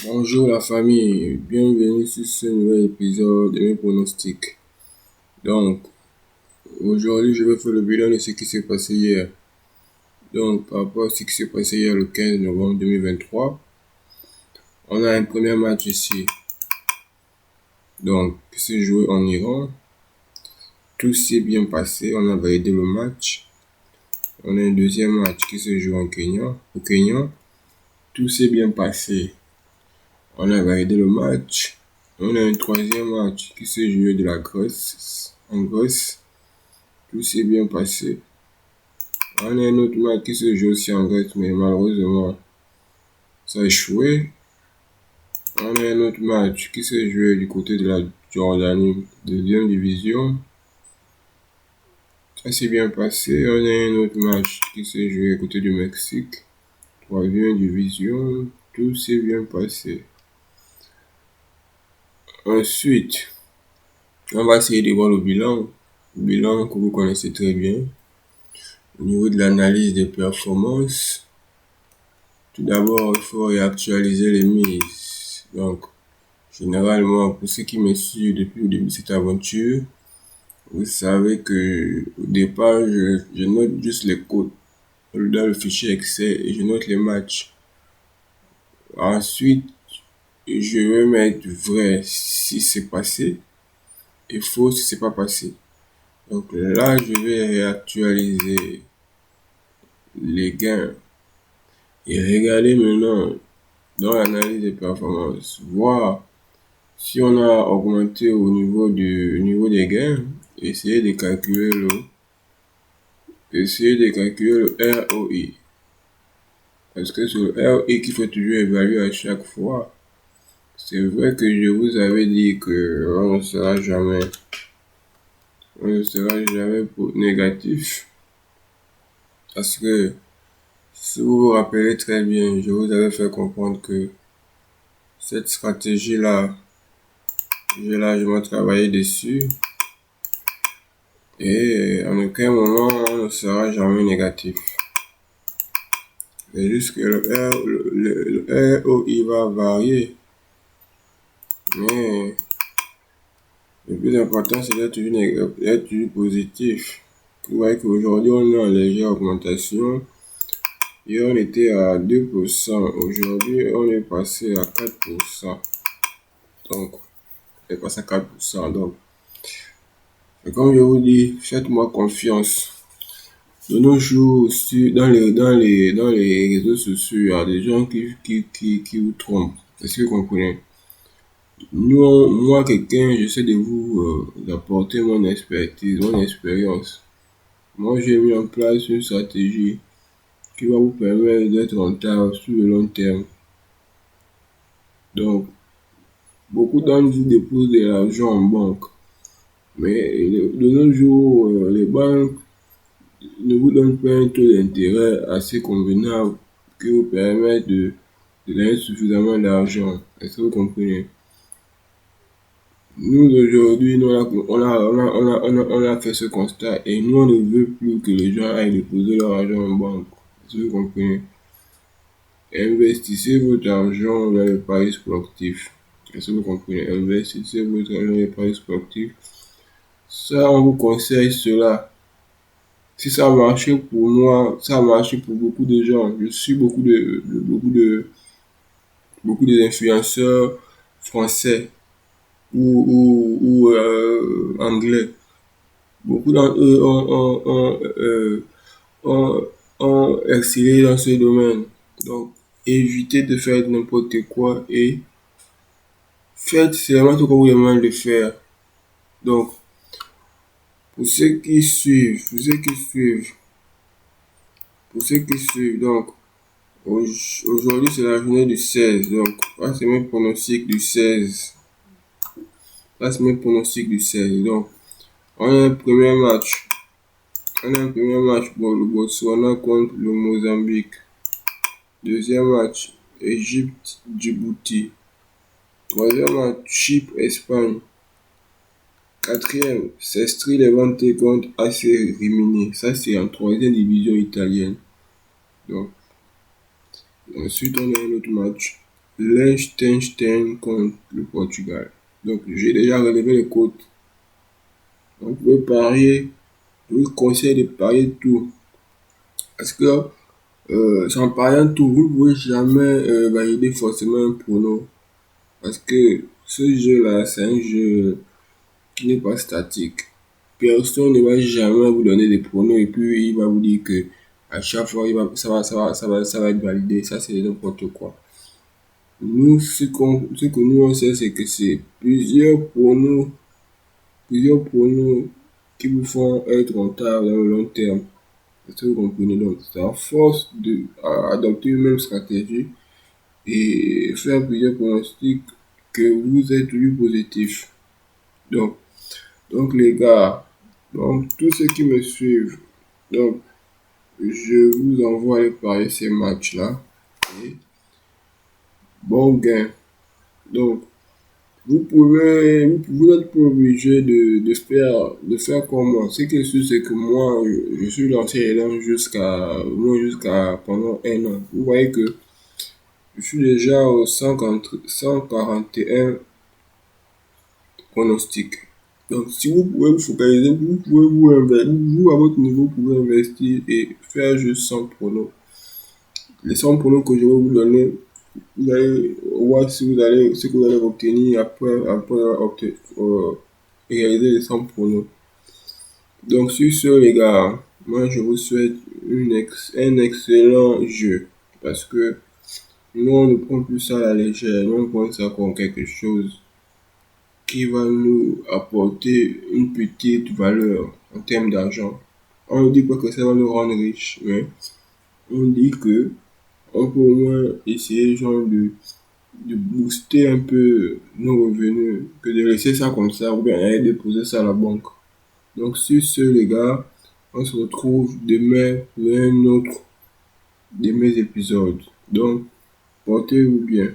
Bonjour la famille, bienvenue sur ce nouvel épisode de mes pronostics. Donc, aujourd'hui, je vais faire le bilan de ce qui s'est passé hier. Donc, par rapport à ce qui s'est passé hier le 15 novembre 2023, on a un premier match ici. Donc, qui s'est joué en Iran. Tout s'est bien passé, on a validé le match. On a un deuxième match qui se joue au Kenya. Tout s'est bien passé. On a validé le match. On a un troisième match qui s'est joué en Grèce. Tout s'est bien passé. On a un autre match qui se joue aussi en Grèce, mais malheureusement, ça a échoué. On a un autre match qui s'est joué du côté de la Jordanie, deuxième division. Ça s'est bien passé. On a un autre match qui s'est joué du côté du Mexique, troisième division. Tout s'est bien passé. Ensuite, on va essayer de voir le bilan. Le bilan que vous connaissez très bien. Au niveau de l'analyse des performances, tout d'abord, il faut réactualiser les mises. Donc, généralement, pour ceux qui me suivent depuis le début de cette aventure, vous savez que au départ, je note juste les codes dans le fichier Excel et je note les matchs. Ensuite, je vais mettre vrai si c'est passé et faux si c'est pas passé. Donc là, je vais réactualiser les gains et regarder maintenant dans l'analyse des performances, voir si on a augmenté au niveau des gains, essayer de calculer le ROI. Parce que c'est le ROI qu'il faut toujours évaluer à chaque fois. C'est vrai que je vous avais dit que on ne sera jamais négatif. Parce que si vous vous rappelez très bien, je vous avais fait comprendre que cette stratégie-là, j'ai largement travaillé dessus. Et en aucun moment, on ne sera jamais négatif. C'est juste que le ROI va varier. Mais le plus important, c'est d'être toujours positif. Vous voyez qu'aujourd'hui, on est en légère augmentation. Et on était à 2%. Aujourd'hui, on est passé à 4%. Donc, on est passé à 4%. Donc, et comme je vous dis, faites-moi confiance. De nos jours, dans les réseaux sociaux, il y a des gens qui vous trompent. Est-ce que vous comprenez? Moi, quelqu'un, j'essaie de vous apporter mon expertise, mon expérience. Moi, j'ai mis en place une stratégie qui va vous permettre d'être rentable sur le long terme. Donc, beaucoup d'entre vous déposent de l'argent en banque. Mais de nos jours, les banques ne vous donnent pas un taux d'intérêt assez convenable qui vous permet de gagner suffisamment d'argent. Est-ce que vous comprenez? Nous, aujourd'hui, on a fait ce constat et nous, on ne veut plus que les gens aillent déposer leur argent en banque. Est-ce que vous comprenez? Investissez votre argent dans les paris sportifs. Est-ce que vous comprenez? Investissez votre argent dans les paris sportifs. Ça, on vous conseille cela. Si ça a marché pour moi, ça a marché pour beaucoup de gens. Je suis beaucoup d'influenceurs français ou anglais. Beaucoup d'entre eux ont excellé dans ce domaine. Donc, évitez de faire n'importe quoi et faites seulement ce qu'on vous demande de faire. Donc, pour ceux qui suivent, donc, aujourd'hui c'est la journée du 16, donc, là c'est mes pronostics du 16. Donc, on a un premier match. Pour le Botswana contre le Mozambique. Deuxième match, Égypte-Djibouti. Troisième match, Chypre-Espagne. Quatrième, Sestri Levante contre AC Rimini. Ça, c'est en troisième division italienne. Donc, ensuite, on a un autre match. Liechtenstein contre le Portugal. Donc, j'ai déjà relevé les cotes. Donc, vous pouvez parier. Je vous conseille de parier tout. Parce que, en pariant tout, vous ne pouvez jamais valider forcément un prono. Parce que ce jeu-là, c'est un jeu qui n'est pas statique. Personne ne va jamais vous donner des pronos et puis il va vous dire que à chaque fois, ça va être validé. Ça, c'est n'importe quoi. Nous, ce que nous on sait, c'est que c'est plusieurs pronos qui vous font être rentable dans le long terme. Est-ce que vous comprenez? Donc, c'est à force d'adopter une même stratégie et faire plusieurs pronostics que vous êtes toujours positif. Donc, les gars, donc tous ceux qui me suivent, donc je vous envoie aller parier ces matchs-là. Et bon gain. Donc, vous n'êtes pas obligé de faire comme moi. Ce qui est sûr, c'est que moi, je suis lancé élève jusqu'à pendant un an. Vous voyez que je suis déjà au 141 pronostics. Donc, si vous pouvez vous focaliser, vous pouvez vous, à votre niveau, vous pouvez investir et faire juste 100 pronos. Les 100 pronos que je vais vous donner, vous allez voir ce que vous allez obtenir après réaliser les 100 pronos. Donc, sur ce, les gars, moi, je vous souhaite un excellent jeu. Parce que nous, on ne prend plus ça à la légère. Nous, on prend ça comme quelque chose qui va nous apporter une petite valeur en termes d'argent. On ne dit pas que ça va nous rendre riches, mais on dit que on peut au moins essayer genre de booster un peu nos revenus que de laisser ça comme ça ou bien aller déposer ça à la banque. Donc sur ce les gars, on se retrouve demain pour un autre de mes épisodes. Donc portez-vous bien.